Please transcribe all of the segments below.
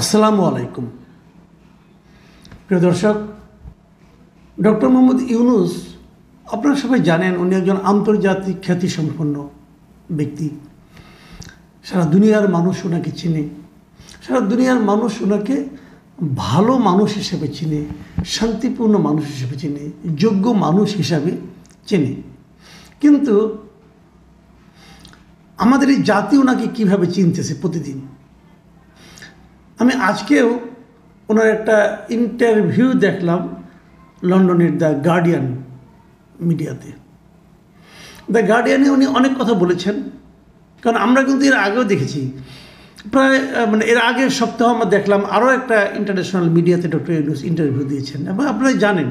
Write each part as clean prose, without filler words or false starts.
আসসালামু আলাইকুম প্রিয় দর্শক, ডক্টর মোহাম্মদ ইউনূস আপনারা সবাই জানেন উনি একজন আন্তর্জাতিক খ্যাতিসম্পন্ন ব্যক্তি। সারা দুনিয়ার মানুষ ওনাকে চিনে, সারা দুনিয়ার মানুষ ওনাকে ভালো মানুষ হিসেবে চিনে, শান্তিপূর্ণ মানুষ হিসেবে চিনে, যোগ্য মানুষ হিসাবে চেনে। কিন্তু আমাদের এই জাতি ওনাকে কীভাবে চিনতেছে প্রতিদিন। আমি আজকেও ওনার একটা ইন্টারভিউ দেখলাম লন্ডনের দ্য গার্ডিয়ান মিডিয়াতে। দ্য গার্ডিয়ানে উনি অনেক কথা বলেছেন, কারণ আমরা কিন্তু এর আগেও দেখেছি। প্রায় এর আগের সপ্তাহ আমরা দেখলাম আরও একটা ইন্টারন্যাশনাল মিডিয়াতে ডক্টর ইউনূস ইন্টারভিউ দিয়েছেন। এবং আপনারা জানেন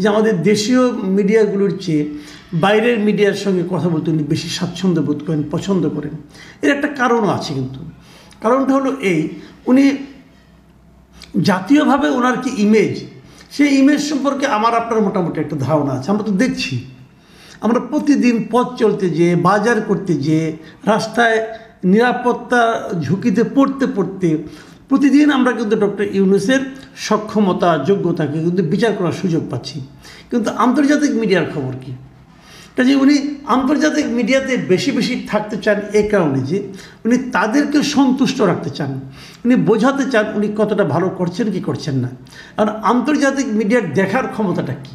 যে আমাদের দেশীয় মিডিয়াগুলোর চেয়ে বাইরের মিডিয়ার সঙ্গে কথা বলতে উনি বেশি স্বাচ্ছন্দ্য বোধ করেন, পছন্দ করেন। এর একটা কারণও আছে, কিন্তু কারণটা হলো এই, উনি জাতীয়ভাবে ওনার কি ইমেজ, সেই ইমেজ সম্পর্কে আমার আপনার মোটামুটি একটা ধারণা আছে। আমরা তো দেখছি, আমরা প্রতিদিন পথ চলতে যেয়ে, বাজার করতে যেয়ে, রাস্তায় নিরাপত্তা ঝুঁকিতে পড়তে পড়তে প্রতিদিন আমরা কিন্তু ডক্টর ইউনূসের সক্ষমতা, যোগ্যতাকে কিন্তু বিচার করার সুযোগ পাচ্ছি। কিন্তু আন্তর্জাতিক মিডিয়ার খবর কী? কাজে উনি আন্তর্জাতিক মিডিয়াতে বেশি বেশি থাকতে চান এই কারণে যে উনি তাদেরকে সন্তুষ্ট রাখতে চান, উনি বোঝাতে চান উনি কতটা ভালো করছেন কি করছেন না। আর আন্তর্জাতিক মিডিয়ার দেখার ক্ষমতাটা কী,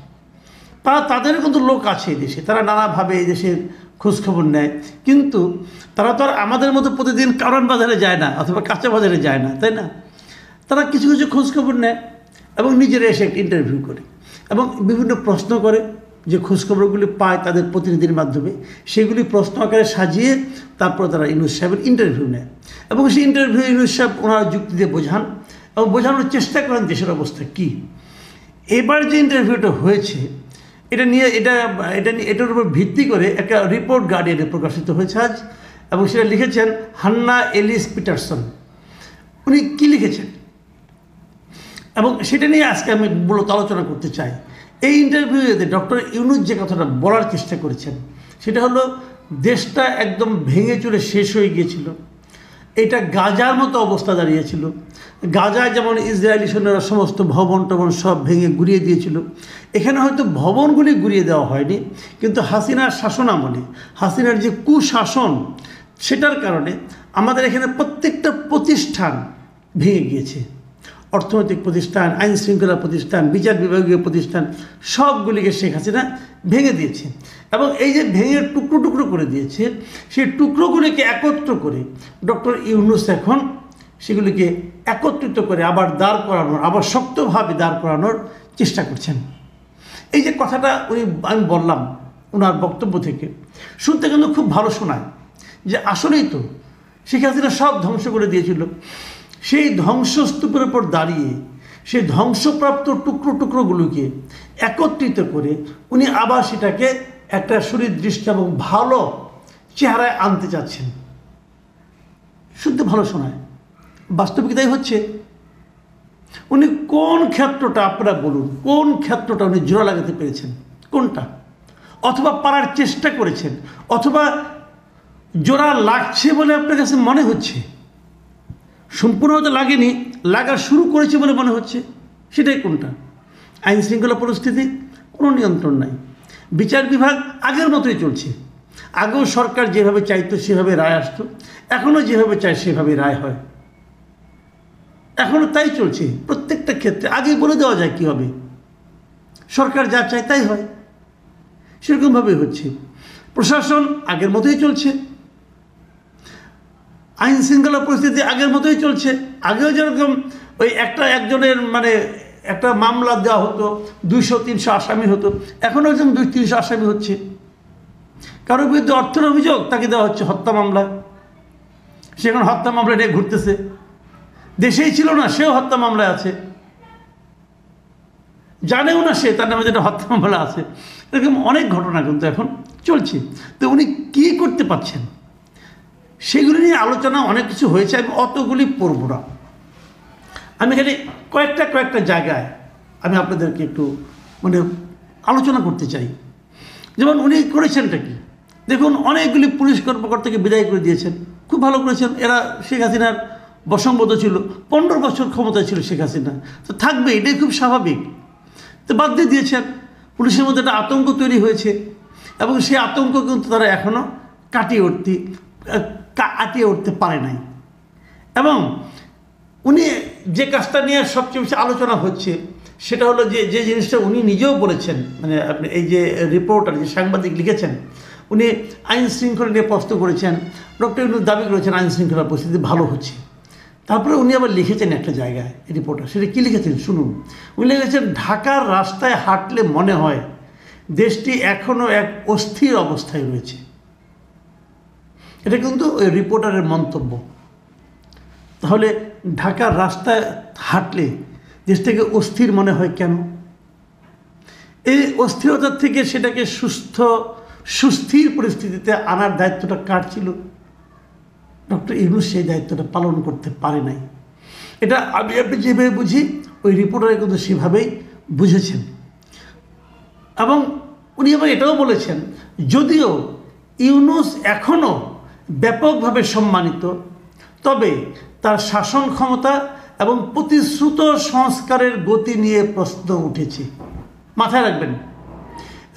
তাদের কিন্তু লোক আছে এই দেশে, তারা নানাভাবে এই দেশের খোঁজখবর নেয়। কিন্তু তারা তো আর আমাদের মতো প্রতিদিন কারণ বাজারে যায় না, অথবা কাঁচা বাজারে যায় না, তাই না? তারা কিছু কিছু খোঁজখবর নেয় এবং নিজেরা এসে একটা ইন্টারভিউ করে এবং বিভিন্ন প্রশ্ন করে, যে খোঁজখবরগুলি পায় তাদের প্রতিনিধির মাধ্যমে, সেগুলি প্রশ্ন আকারে সাজিয়ে তারপর তারা ইউনূস সাহেবের ইন্টারভিউ নেয় এবং সেই ইন্টারভিউ ইউনূস সাহেব ওনারা যুক্তি দিয়ে বোঝান এবং বোঝানোর চেষ্টা করেন দেশের অবস্থা কী। এবার যে ইন্টারভিউটা হয়েছে এটার উপর ভিত্তি করে একটা রিপোর্ট গার্ডিয়ানে প্রকাশিত হয়েছে আজ, এবং সেটা লিখেছেন হান্না এলিস পিটারসন। উনি কী লিখেছেন এবং সেটা নিয়ে আজকে আমি মূলত আলোচনা করতে চাই। এই ইন্টারভিউতে ডক্টর ইউনূস যে কথাটা বলার চেষ্টা করেছেন সেটা হলো, দেশটা একদম ভেঙে চুরে শেষ হয়ে গিয়েছিল, এটা গাজার মতো অবস্থা দাঁড়িয়েছিল। গাজায় যেমন ইসরায়েলি সৈন্যরা সমস্ত ভবন টবন সব ভেঙে গুড়িয়ে দিয়েছিল, এখানে হয়তো ভবনগুলি গুড়িয়ে দেওয়া হয়নি, কিন্তু হাসিনার শাসন আমলে, হাসিনার যে কুশাসন, সেটার কারণে আমাদের এখানে প্রত্যেকটা প্রতিষ্ঠান ভেঙে গিয়েছে। অর্থনৈতিক প্রতিষ্ঠান, আইন শৃঙ্খলা প্রতিষ্ঠান, বিচার বিভাগীয় প্রতিষ্ঠান, সবগুলিকে শেখ হাসিনা ভেঙে দিয়েছে। এবং এই যে ভেঙে টুকরো টুকরো করে দিয়েছে, সেই টুকরোগুলিকে একত্র করে ডক্টর ইউনূস এখন সেগুলিকে একত্রিত করে আবার দাঁড় করানোর, আবার শক্তভাবে দাঁড় করানোর চেষ্টা করছেন। এই যে কথাটা আমি বললাম ওনার বক্তব্য থেকে, শুনতে কিন্তু খুব ভালো শোনায় যে আসলেই তো শেখ হাসিনা সব ধ্বংস করে দিয়েছিল। সেই ধ্বংসস্তূপের উপর দাঁড়িয়ে সেই ধ্বংসপ্রাপ্ত টুকরো টুকরোগুলোকে একত্রিত করে উনি আবার সেটাকে একটা সুনির্দিষ্ট এবং ভালো চেহারায় আনতে চাচ্ছেন। শুনতে ভালো শোনায়, বাস্তবিকতাই হচ্ছে। উনি কোন ক্ষেত্রটা, আপনারা বলুন, কোন ক্ষেত্রটা উনি জোড়া লাগাতে পেরেছেন? কোনটা? অথবা পারার চেষ্টা করেছেন, অথবা জোড়া লাগছে বলে আপনার কাছে মনে হচ্ছে? সম্পূর্ণ হয়তো লাগেনি, লাগা শুরু করেছে বলে মনে হচ্ছে, সেটাই কোনটা? আইন শৃঙ্খলা পরিস্থিতি কোনো নিয়ন্ত্রণ নাই, বিচার বিভাগ আগের মতোই চলছে। আগেও সরকার যেভাবে চাইতো সেভাবে রায় আসতো, এখনও যেভাবে চায় সেভাবে রায় হয়, এখনও তাই চলছে প্রত্যেকটা ক্ষেত্রে। আগেই বলে দেওয়া যায় কী হবে, সরকার যা চায় তাই হয়, সেরকমভাবেই হচ্ছে। প্রশাসন আগের মতোই চলছে, আইন শৃঙ্খলা পরিস্থিতি আগের মতোই চলছে। আগেও যেরকম ওই একজনের একটা মামলা দেওয়া হতো, 200-300 আসামি হতো, এখনও একজন 200-300 আসামি হচ্ছে। কারোর বিরুদ্ধে অর্থের অভিযোগ, তাকে দেওয়া হচ্ছে হত্যা মামলা, সে এখন হত্যা মামলা নিয়ে ঘুরতেছে। দেশেই ছিল না, সেও হত্যা মামলায় আছে, জানেও না সে তার নামে যেটা হত্যা মামলা আছে। এরকম অনেক ঘটনা কিন্তু এখন চলছে। তো উনি কী করতে পারছেন সেগুলি নিয়ে আলোচনা অনেক কিছু হয়েছে, আমি অতগুলি পড়ব না। আমি এখানে কয়েকটা জায়গায় আমি আপনাদেরকে একটু আলোচনা করতে চাই। যেমন উনি করেছেনটা কি দেখুন, অনেকগুলি পুলিশ কর্মকর্তাকে বিদায় করে দিয়েছেন, খুব ভালো করেছেন। এরা শেখ হাসিনার বসংবদ্ধ ছিল, 15 বছর ক্ষমতায় ছিল শেখ হাসিনা, তো থাকবে, এটাই খুব স্বাভাবিক। তো বাদ দিয়ে দিয়েছেন। পুলিশের মধ্যে একটা আতঙ্ক তৈরি হয়েছে এবং সেই আতঙ্ক কিন্তু তারা এখনও কাটিয়ে উঠতে পারে নাই। এবং উনি যে কাজটা নিয়ে সবচেয়ে বেশি আলোচনা হচ্ছে সেটা হলো যে জিনিসটা উনি নিজেও বলেছেন, মানে আপনি এই যে রিপোর্টার, যে সাংবাদিক লিখেছেন, উনি আইন শৃঙ্খলা নিয়ে প্রশ্ন করেছেন। ডক্টর ইউনূস দাবি করেছেন আইন শৃঙ্খলার পরিস্থিতি ভালো হচ্ছে। তারপরে উনি আবার লিখেছেন একটা জায়গায়, রিপোর্টার, সেটা কী লিখেছেন শুনুন। উনি লিখেছেন, ঢাকার রাস্তায় হাঁটলে মনে হয় দেশটি এখনও এক অস্থির অবস্থায় রয়েছে। এটা কিন্তু ওই রিপোর্টারের মন্তব্য। তাহলে ঢাকার রাস্তায় হাঁটলে দেশটাকে অস্থির মনে হয় কেন? এই অস্থিরতার থেকে সেটাকে সুস্থির পরিস্থিতিতে আনার দায়িত্বটা কার ছিল? ডক্টর ইউনূস সেই দায়িত্বটা পালন করতে পারে নাই। এটা আমি আপনি যেভাবে বুঝি, ওই রিপোর্টারে কিন্তু সেভাবেই বুঝেছেন। এবং উনি আবার এটাও বলেছেন, যদিও ইউনূস এখনও ব্যাপকভাবে সম্মানিত, তবে তার শাসন ক্ষমতা এবং প্রতিশ্রুত সংস্কারের গতি নিয়ে প্রশ্ন উঠেছে। মাথায় রাখবেন,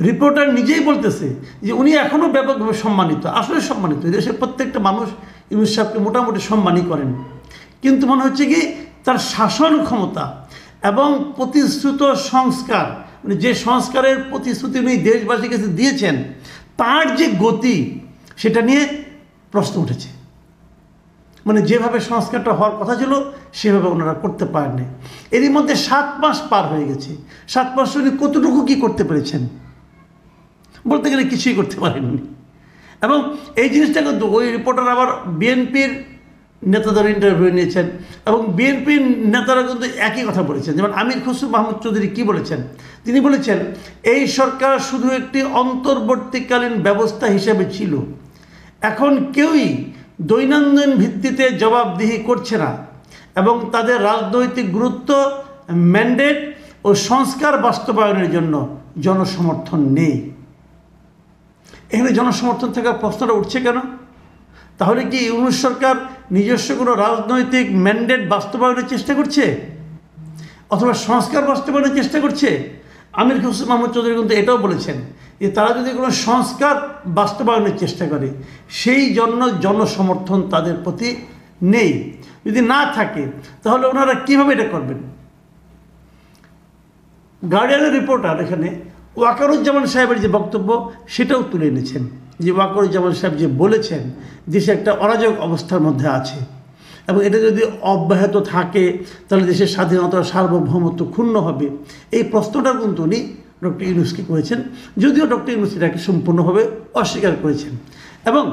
রিপোর্টার নিজেই বলতেছে যে উনি এখনও ব্যাপকভাবে সম্মানিত, আসলে সম্মানিত। দেশের প্রত্যেকটা মানুষ ইউনূস সাহেবকে মোটামুটি সম্মানই করেন, কিন্তু মনে হচ্ছে কি তার শাসন ক্ষমতা এবং প্রতিশ্রুত সংস্কার, মানে যে সংস্কারের প্রতিশ্রুতি উনি দেশবাসীর কাছে দিয়েছেন, তার যে গতি, সেটা নিয়ে প্রশ্ন উঠেছে। মানে যেভাবে সংস্কারটা হওয়ার কথা ছিল সেভাবে ওনারা করতে পারেননি। এরই মধ্যে 7 মাস পার হয়ে গেছে। 7 মাস উনি কতটুকু কি করতে পেরেছেন? বলতে গেলে কিছুই করতে পারেননি। এবং এই জিনিসটা কিন্তু ওই রিপোর্টার আবার বিএনপির নেতাদের ইন্টারভিউ নিয়েছেন, এবং বিএনপির নেতারা কিন্তু একই কথা বলেছেন। যেমন আমির খসরু মাহমুদ চৌধুরী কী বলেছেন? তিনি বলেছেন, এই সরকার শুধু একটি অন্তর্বর্তীকালীন ব্যবস্থা হিসেবে ছিল, এখন কেউই দৈনন্দিন ভিত্তিতে জবাবদিহি করছে না এবং তাদের রাজনৈতিক গুরুত্ব, ম্যান্ডেট ও সংস্কার বাস্তবায়নের জন্য জনসমর্থন নেই। এখানে জনসমর্থন থাকার প্রশ্নটা উঠছে কেন? তাহলে কি ইউনূস সরকার নিজস্ব কোনো রাজনৈতিক ম্যান্ডেট বাস্তবায়নের চেষ্টা করছে, অথবা সংস্কার বাস্তবায়নের চেষ্টা করছে? আমির খসরু মাহমুদ চৌধুরী কিন্তু এটাও বলেছেন যে তারা যদি কোনো সংস্কার বাস্তবায়নের চেষ্টা করে, সেই জন্য জনসমর্থন তাদের প্রতি নেই। যদি না থাকে তাহলে ওনারা কীভাবে এটা করবেন? গার্ডিয়ানের রিপোর্টার এখানে ওয়াকারুজ্জামান সাহেবের যে বক্তব্য সেটাও তুলে এনেছেন, যে ওয়াকারুজ্জামান সাহেব যে বলেছেন দেশে একটা অরাজক অবস্থার মধ্যে আছে এবং এটা যদি অব্যাহত থাকে তাহলে দেশের স্বাধীনতা, সার্বভৌমত্ব ক্ষুণ্ণ হবে। এই প্রশ্নটা কিন্তু উনি ডক্টর ইউনূসকে করেছেন, যদিও ডক্টর ইউনূস এটাকে সম্পূর্ণভাবে অস্বীকার করেছেন। এবং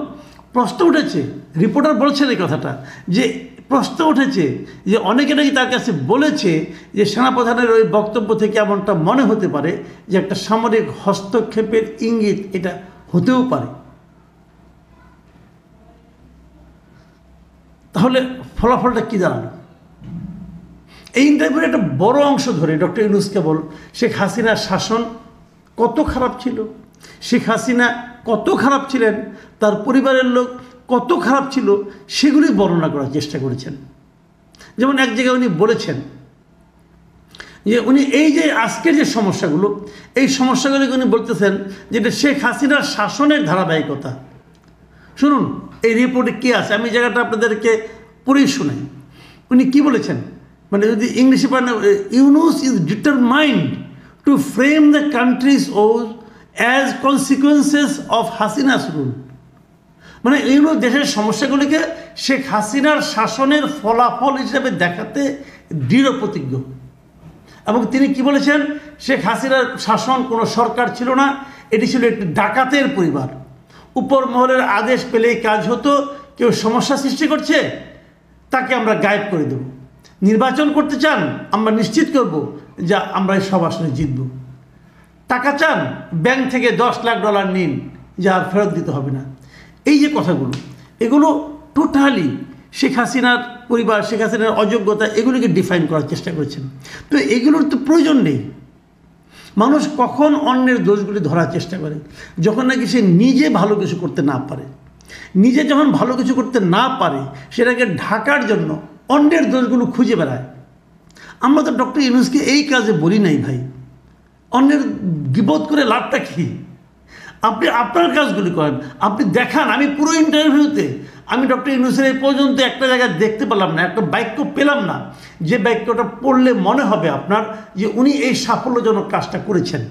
প্রশ্ন উঠেছে, রিপোর্টার বলছেন এই কথাটা, যে প্রশ্ন উঠেছে যে অনেকে নাকি তার কাছে বলেছে যে সেনাপ্রধানের ওই বক্তব্য থেকে এমনটা মনে হতে পারে যে একটা সামরিক হস্তক্ষেপের ইঙ্গিত এটা হতেও পারে। তাহলে ফলাফলটা কী দাঁড়ালো? এই ইন্টারভিউর একটা বড় অংশ ধরে ডক্টর ইউনূস কেবল শেখ হাসিনার শাসন কত খারাপ ছিল, শেখ হাসিনা কত খারাপ ছিলেন, তার পরিবারের লোক কত খারাপ ছিল, সেগুলি বর্ণনা করার চেষ্টা করেছেন। যেমন এক জায়গায় উনি বলেছেন যে উনি এই যে আজকের যে সমস্যাগুলো, এই সমস্যাগুলিকে উনি বলতেছেন যেটা শেখ হাসিনার শাসনের ধারাবাহিকতা। শুনুন এই রিপোর্টে কী আছে, আমি জায়গাটা আপনাদেরকে পড়েই শোনাই। উনি কী বলেছেন, মানে যদি ইংলিশে পারেন, Yunus is determined to frame the country's woes as consequences of Hasina's rule. মানে ইউনূস দেশের সমস্যাগুলিকে শেখ হাসিনার শাসনের ফলাফল হিসেবে দেখাতে দৃঢ় প্রতিজ্ঞ। এবং তিনি কি বলেছেন, শেখ হাসিনার শাসন কোনো সরকার ছিল না, এটি ছিল একটি ডাকাতের পরিবার। উপর মহলের আদেশ পেলেই কাজ হতো, কেউ সমস্যা সৃষ্টি করছে তাকে আমরা গায়েব করে দেব, নির্বাচন করতে চান আমরা নিশ্চিত করব যে আমরা এই সব আসনে জিতব, টাকা চান ব্যাংক থেকে $10 লাখ নিন, যা আর ফেরত দিতে হবে না। এই যে কথাগুলো, এগুলো টোটালি শেখ হাসিনার পরিবার, শেখ হাসিনার অযোগ্যতা, এগুলিকে ডিফাইন করার চেষ্টা করেছেন। তো এগুলোর তো প্রয়োজন নেই। মানুষ কখন অন্যের দোষগুলি ধরার চেষ্টা করে? যখন নাকি সে নিজে ভালো কিছু করতে না পারে। নিজে যখন ভালো কিছু করতে না পারে, সেটাকে ঢাকার জন্য অন্যের দোষগুলো খুঁজে বেড়ায়। আমরা তো ডক্টর ইউনূসকে এই কাজে বলি নাই ভাই, অন্যের গীবত করে লাভটা কী? আপনি আপনার কাজগুলি করেন, আপনি দেখান। আমি পুরো ইন্টারভিউতে আমি ডক্টর ইউনূসের এই পর্যন্ত একটা জায়গায় দেখতে পেলাম না, একটা বাক্য পেলাম না যে বাক্যটা পড়লে মনে হবে আপনার যে উনি এই সাফল্যজনক কাজটা করেছেন,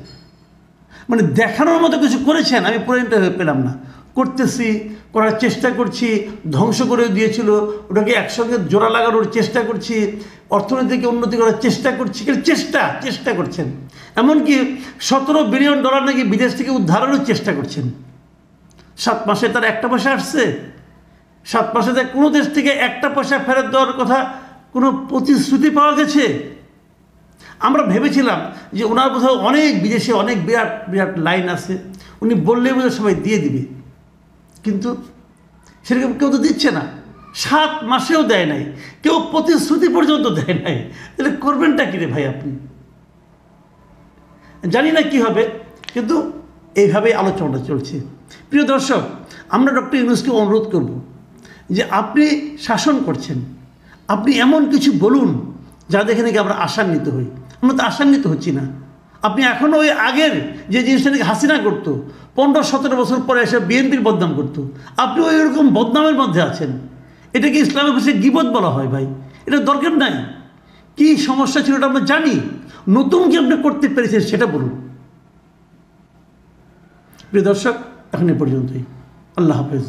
মানে দেখানোর মতো কিছু করেছেন। আমি পুরো ইন্টারভিউ পেলাম না। করতেছি, করার চেষ্টা করছি, ধ্বংস করে দিয়েছিল, ওটাকে একসঙ্গে জোড়া লাগানোর চেষ্টা করছি, অর্থনীতিকে উন্নতি করার চেষ্টা করছি, চেষ্টা করছেন। এমনকি $17 বিলিয়ন নাকি বিদেশ থেকে উদ্ধারেরও চেষ্টা করছেন। 7 মাসে তার একটা পয়সা আসছে? 7 মাসে কোনো দেশ থেকে একটা পয়সা ফেরত দেওয়ার কথা কোনো প্রতিশ্রুতি পাওয়া গেছে? আমরা ভেবেছিলাম যে ওনার কোথাও অনেক বিদেশে অনেক বিরাট বিরাট লাইন আছে, উনি বললেই বোধহয় সবাই দিয়ে দিবে, কিন্তু সেরকম কেউ তো দিচ্ছে না। 7 মাসেও দেয় নাই, কেউ প্রতিশ্রুতি পর্যন্ত দেয় নাই। তাহলে করবেনটা কি রে ভাই আপনি? জানি না কি হবে, কিন্তু এইভাবেই আলোচনাটা চলছে। প্রিয় দর্শক, আমরা ডক্টর ইউনূসকে অনুরোধ করব যে আপনি শাসন করছেন, আপনি এমন কিছু বলুন যা দেখে নাকি আমরা আশান্বিত হই। আমরা তো আশান্বিত হচ্ছি না। আপনি এখনও ওই আগের যে জিনিসটা নাকি হাসিনা করতো, 15-17 বছর পরে এসে বিএনপির বদনাম করতো, আপনি ওই রকম বদনামের মধ্যে আছেন। এটাকে ইসলামের ভাষায় গীবত বলা হয় ভাই, এটা দরকার নাই। কি সমস্যা ছিল এটা আমরা জানি, নতুন কি আপনি করতে পেরেছেন সেটা বলুন। প্রিয় দর্শক, এখন এ পর্যন্তই। আল্লাহ হাফেজ।